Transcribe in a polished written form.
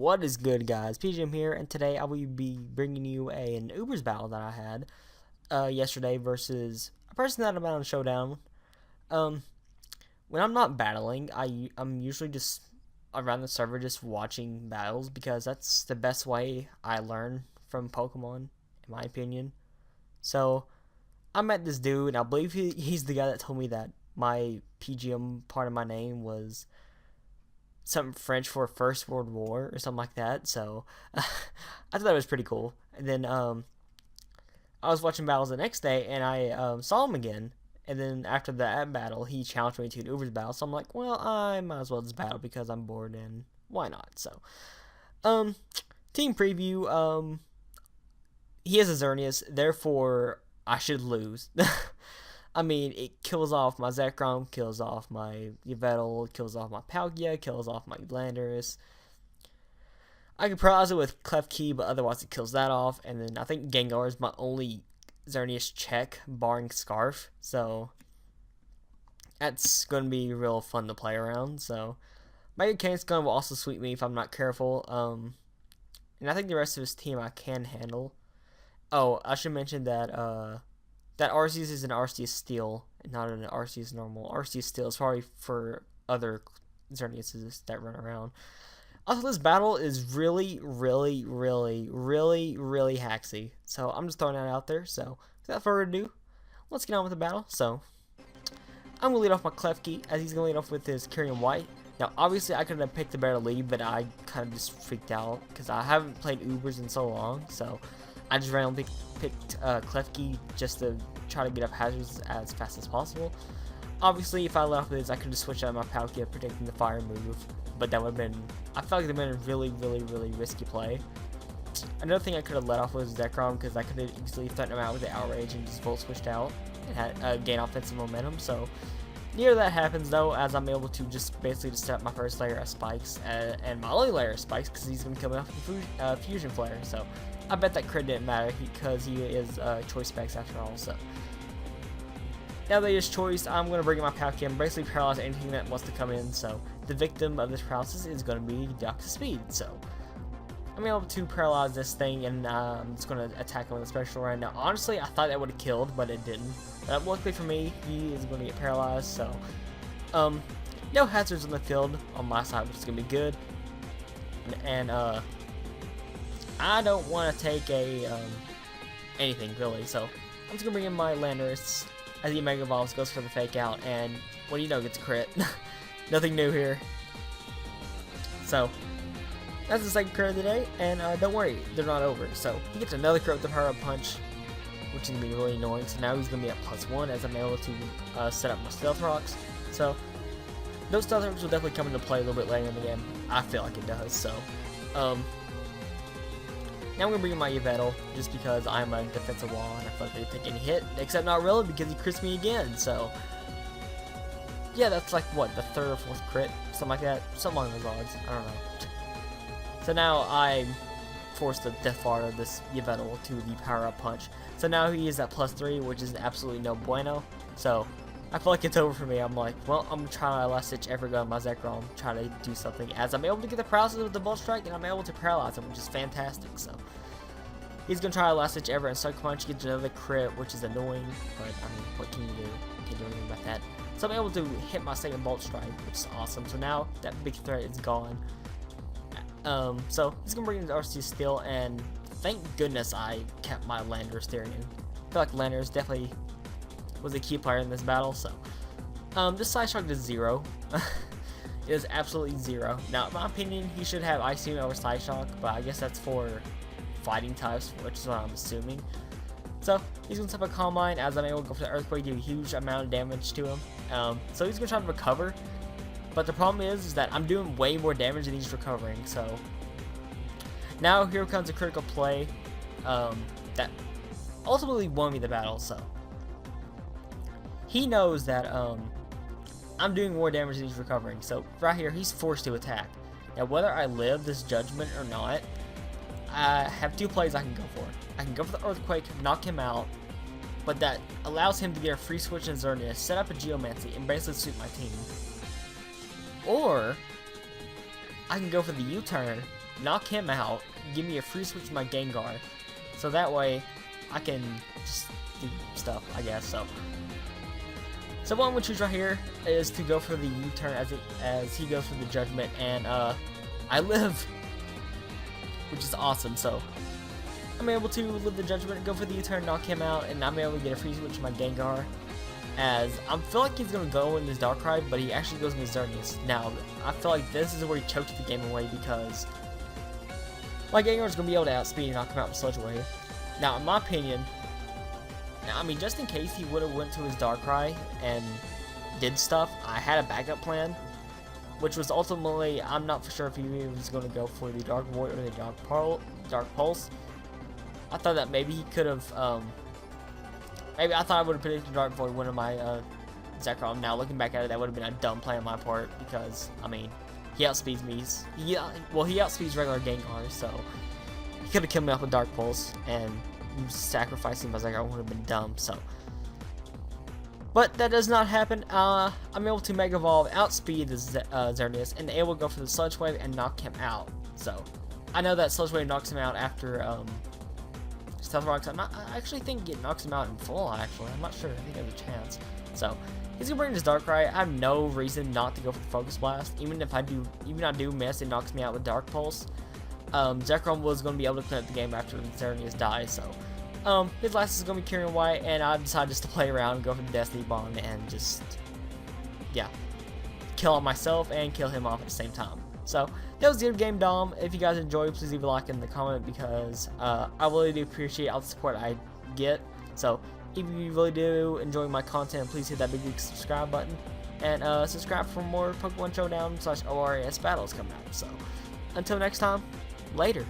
What is good, guys? PGM here, and today I will be bringing you an Ubers battle that I had yesterday versus a person that I'm on Showdown. Um, when I'm not battling, I'm usually just around the server just watching battles because that's the best way I learn from Pokemon, in my opinion. So I met this dude, and I believe he's the guy that told me that my PGM part of my name was something French for First World War or something like that. So I thought that was pretty cool. And then I was watching battles the next day, and I saw him again. And then after that battle, he challenged me to an Ubers battle. So I'm like, well, I might as well just battle because I'm bored, and why not? So, team preview. He has a Xerneas, therefore I should lose. I mean, it kills off my Zekrom, kills off my Yveltal, kills off my Palkia, kills off my Landorus. I could paralyze it with Klefki, but otherwise it kills that off. And then I think Gengar is my only Xerneas check, barring Scarf. So that's going to be real fun to play around. So Mega Kangaskhan will also sweep me if I'm not careful. And I think the rest of his team I can handle. Oh, I should mention that that Arceus is an Arceus Steel, not an Arceus normal. Arceus Steel is probably for other Xerneuses that run around. Also, this battle is really hacksy. So I'm just throwing that out there. So without further ado, let's get on with the battle. So I'm gonna lead off my Klefki, as he's gonna lead off with his Kyrian White. Now, obviously, I could have picked the better lead, but I kind of just freaked out because I haven't played Ubers in so long. So I just randomly picked Klefki just to try to get up hazards as fast as possible. Obviously, if I let off with this, I could just switch out my Palkia, predicting the fire move, but that would have been, I felt like it would have been a really risky play. Another thing I could have let off was Zekrom, because I could have easily threatened him out with the Outrage and just Volt switched out and had gain offensive momentum. So near that happens though, as I'm able to just basically just set up my first layer of spikes and my only layer of spikes, because he's going to kill me off with Fusion Flare. So I bet that crit didn't matter because he is choice specs after all. So now that he is choice, I'm going to bring in my Palkia and basically paralyze anything that wants to come in. So the victim of this paralysis is going to be Deoxys Speed. So I'm able to paralyze this thing, and I'm just going to attack him with a special run. Now, honestly, I thought that would have killed, but it didn't. But luckily for me, he is going to get paralyzed. So no hazards on the field on my side, which is going to be good. And I don't want to take anything really, so I'm just gonna bring in my Landorus as he Mega Evolves, goes for the fake out, and what do you know, gets a crit. Nothing new here. So that's the second crit of the day, and don't worry, they're not over. So he gets another crit with the Power Up Punch, which is gonna be really annoying. So now he's gonna be at +1 as I'm able to set up my Stealth Rocks. So those Stealth Rocks will definitely come into play a little bit later in the game. I feel like it does. So now I'm going to bring in my Yveltal, just because I'm a defensive wall, and I feel like they take any hit, except not really, because he crits me again. So yeah, that's like, what, the third or fourth crit? Something like that? Something along those lines. I don't know. So now I'm forced to Death Fire this Yveltal to the Power Up Punch. So now he is at +3, which is absolutely no bueno. So I feel like it's over for me. I'm like, well, I'm going to try my last ditch ever gun my Zekrom, try to do something, as I'm able to get the paralysis with the Bolt Strike, and I'm able to paralyze him, which is fantastic. So he's going to try a last ditch ever, and Sucker Punch gets another crit, which is annoying, but I mean, what can you do? Can't do anything about that. So I'm able to hit my second Bolt Strike, which is awesome. So now that big threat is gone. So he's going to bring in the Arceus Steel, and thank goodness I kept my Landorus Therian. I feel like Landorus definitely was a key player in this battle. So this Side Shock is 0. It is absolutely 0. Now, in my opinion, he should have Ice Beam over Side Shock, but I guess that's for fighting types, which is what I'm assuming. So he's gonna set up a Calm Mind, as I'm able to go for the Earthquake, do a huge amount of damage to him. So he's gonna try to recover, but the problem is that I'm doing way more damage than he's recovering. So now here comes a critical play that ultimately won me the battle. So he knows that I'm doing more damage than he's recovering. So right here, he's forced to attack. Now, whether I live this Judgment or not, I have two plays I can go for. I can go for the Earthquake, knock him out, but that allows him to get a free switch in Xerneas, set up a Geomancy, and basically sweep my team. Or I can go for the U-turn knock him out, give me a free switch to my Gengar, so that way I can just do stuff, I guess. So what I'm going to choose right here is to go for the U-turn as he goes for the Judgment, and I live, which is awesome. So I'm able to live the Judgment, go for the U-turn, knock him out, and I'm able to get a free switch to my Gengar, as I feel like he's going to go in his Darkrai, but he actually goes in his Xerneas. Now, I feel like this is where he chokes the game away, because my Gengar is going to be able to outspeed and knock him out with Sludge Wave. Now, in my opinion, I mean, just in case he would have went to his Darkrai and did stuff, I had a backup plan, which was ultimately, I'm not for sure if he was going to go for the Dark Void or the Dark Pulse. I thought that maybe he could have, maybe I thought I would have predicted Dark Void winning my Zekrom. Now, looking back at it, that would have been a dumb play on my part, because, I mean, he outspeeds me. He outspeeds regular Gengar, so he could have killed me off with Dark Pulse, and sacrificing my Zekrom would have been dumb, so. But that does not happen. I'm able to Mega Evolve, outspeed the Xerneas, and able to go for the Sludge Wave and knock him out. So, I know that Sludge Wave knocks him out after, Stealth Rocks. I actually think it knocks him out in full, actually. I'm not sure. I think there's a chance. So, he's gonna bring his Darkrai. I have no reason not to go for the Focus Blast. Even if I do miss, it knocks me out with Dark Pulse. Zekrom was gonna be able to clean up the game after Xerneas dies, so. His last is gonna be Kyurem White, and I decided just to play around and go for the Destiny Bond and just, yeah, kill him myself and kill him off at the same time. So, that was the good game, Dom. If you guys enjoyed, please leave a like in the comment, because I really do appreciate all the support I get. So, if you really do enjoy my content, please hit that big subscribe button, and subscribe for more Pokemon Showdown /ORAS battles coming out. So, until next time, later.